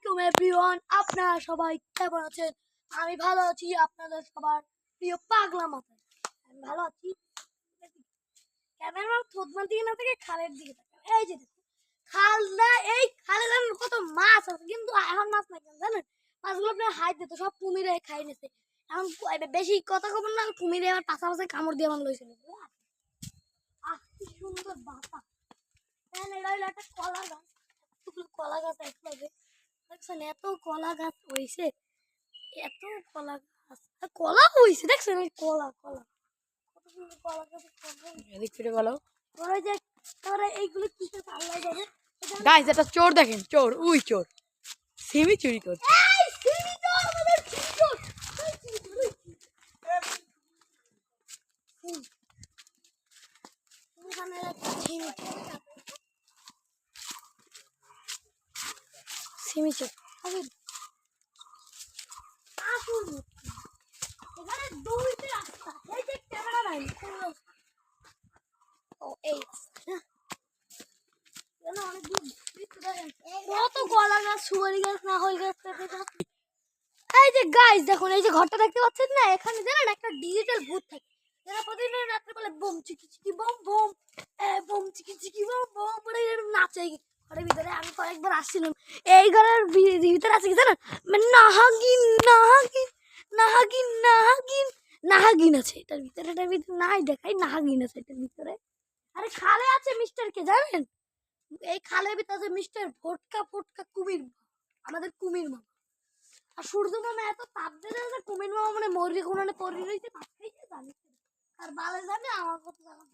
আলাইকুম এভরিওয়ান, আপনারা সবাই কেমন আছেন? আমি ভালো আছি। আপনাদের সবার প্রিয় পাগলা মাথা আমি ভালো আছি। ক্যামেরার থোতমার দিকে না থেকে খালের দিকে তাকান। এই যে দেখুন খালটা, এই খালে জানেন কত মাছ আছে, কিন্তু এখন মাছ নাই কেন জানেন? মাছগুলো আপনার হাইট দিত, সব কুমিরে খাই নিছে। এখন বেশি কথা কব না, কুমিরে আমার পাশাপাশি কামড় দিয়ে আমার লইছিল। কি সুন্দর বাতাস! এটা হলো একটা কলা গাছ। কলা গাছ একলাগে দেখছেন, এত কলা গাছ হয়েছে, এত কলা গাছ, কলা হয়েছে দেখছেন, এই কলা কলা কত সুন্দর কলা গাছ। এদিক ফিরে বলো। ওরা যে তারা এইগুলো কিসে পাল্লা যাবে? গাইস এটা চোর, দেখেন চোর, উই চোর সিমি চুরি করছে। এই সিমি তো আমাদের চোর, এখানে একটা সিমি চোর আরে আসুন, এখানে দুইটা রাস্তা, এই যে ক্যামেরা নাই। ও এই অনেক দূর কত কলা গাছ, সুপারি গাছ, নাহল গাছ, পেঁপে গাছ। এই যে গাইস দেখুন, এই যে ঘরটা দেখতে পাচ্ছেন না, এখানে জানেন একটা ডিজিটাল ভূত থাকে, যারা প্রতিদিন রাত্রে বলে বোম চিকি চিকি বোম বোম, বোম চিকি চিকি বোম বোম বলে নাচে ঘরের ভিতরে। আমি কয়েকবার আসছিলাম, এই ঘরের ভিতরে আছে কি জানেন, নাহাগিন নাহাগিন নাহাগিন নাহাগিন নাহাগিন আছে এটার ভিতরে। এটার ভিতরে নাই দেখাই, নাহাগিন আছে এটার ভিতরে। আরে খালে আছে মিস্টার কে জানেন, এই খালের ভিতরে মিস্টার ভোটকা ফোটকা কুমির, আমাদের কুমির মামা। আর সূর্য মামা এত তাপ দিলে যে কুমির মামা মানে মরি কোনানে পড়ে রইছে, ভাবতেই জানি আর বালে জানে আমার কত জানা।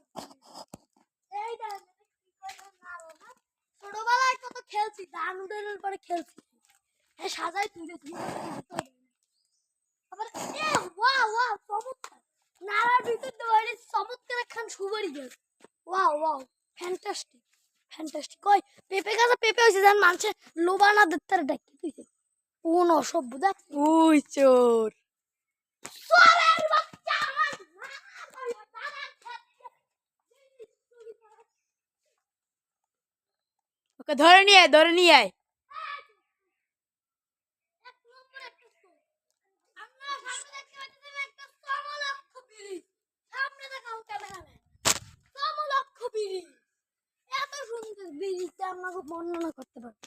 এইটা ছোটবেলায় কত খেলছি, ধান উঠানোর পরে খেলছি, সাজাই তুলেছি। আবার ওয়াও ওয়াও চমৎকার, নালার ভিতর দিয়ে চমৎকার একখান সুপারি গাছ। Wow wow fantastic fantastic. কই পেঁপে গাছে পেঁপে হয়েছে, জান মানুষে লোবানা দেখতে ডাকি তুইছে কোন অসভ্য দেখ। উই চোর চোরের বাচ্চা আমার ওকে ধরে নিয়ে আয়, ধরে নিয়ে আয়। এত সুন্দর ব্রিজটা আমাকে বর্ণনা করতে পারবো।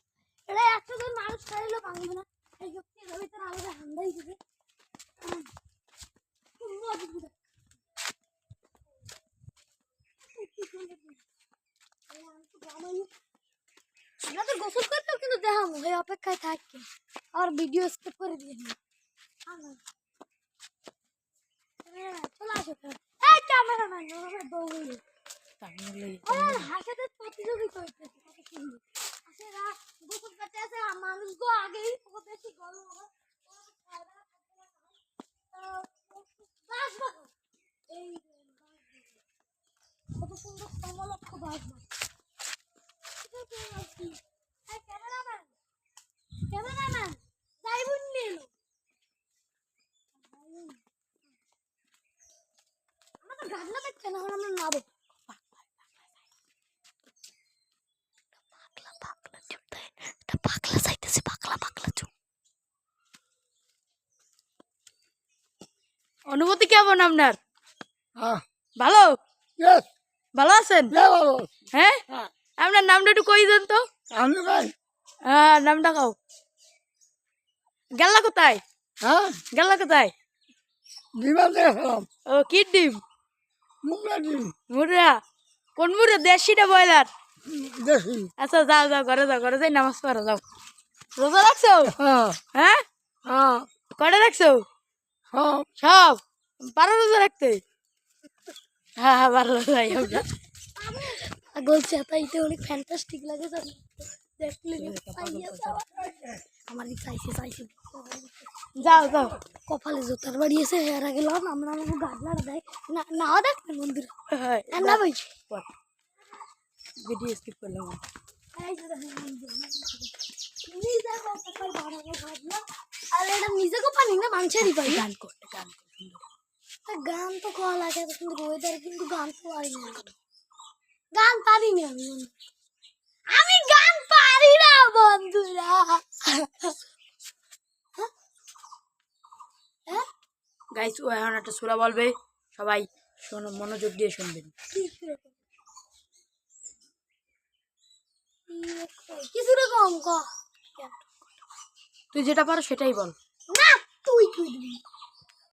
এটা 100 জন মানুষ খাইলেও ভাঙবে না, এই ভিতরে আলাদা হান্দাই দিবে। আমরা তো গোসল করতেও কিন্তু দেখাবো, এই অপেক্ষায় থাকি আর ভিডিও স্কিপ করে দিয়ে চলে আসো। এই ক্যামেরাম্যান দৌড়ে হাসাতে প্রতিযোগিতা হইতেছে, কত সুন্দর আসেরা গোসল করতে আসে মানুষ গো, আগেই বেশি গরম হয়। এই কত সুন্দর সমলক্ষ বাস বাস। ক্যামেরাম্যান ক্যামেরাম্যান যাইবুন নিল আমরা তো গাগনা দেখছে না, আমরা নাবো। অনুভূতি কেমন আপনার? ভালো, ভালো আছেন? হ্যাঁ, আপনার নামটা একটু কই দেন তো। হ্যাঁ নামটা কাও। গেলা কোথায়? গেলা কোথায়? ও কি ডিম? মুরা কোন মুরা? দেশিটা ব্রয়লার? আচ্ছা যাও যাও, ঘরে যাও, ঘরে যাই নামাজ পড়ো যাও। রোজা রাখছো? হ্যাঁ কটা রাখছো? সব পারো রোজা রাখতে? হ্যাঁ হ্যাঁ পারো যাই আমরা। বলছে তাইতে অনেক ফ্যান্টাস্টিক লাগে, দেখলে আমার চাইছে চাইছে যাও যাও, কপালে জোতার বাড়িয়েছে, এর আগে গেলাম আমরা, আমাকে গাডলার দেয় না না দেখবেন মন্দির না ভাই ভিডিও স্কিপ করলাম। আর এটা নিজেকে পানি না মানুষেরই পাই। গান করতে গান তো খাওয়া লাগে কিন্তু ওয়েদার, কিন্তু গান তো পারি না, গান পারি না আমি, আমি গান পারি না বন্ধুরা। গাইস ও এখন একটা সূরা বলবে, সবাই শোনো, মনোযোগ দিয়ে শুনবেন। কিছু রকম ক। তুই যেটা পারো সেটাই বল। না তুই দিবি।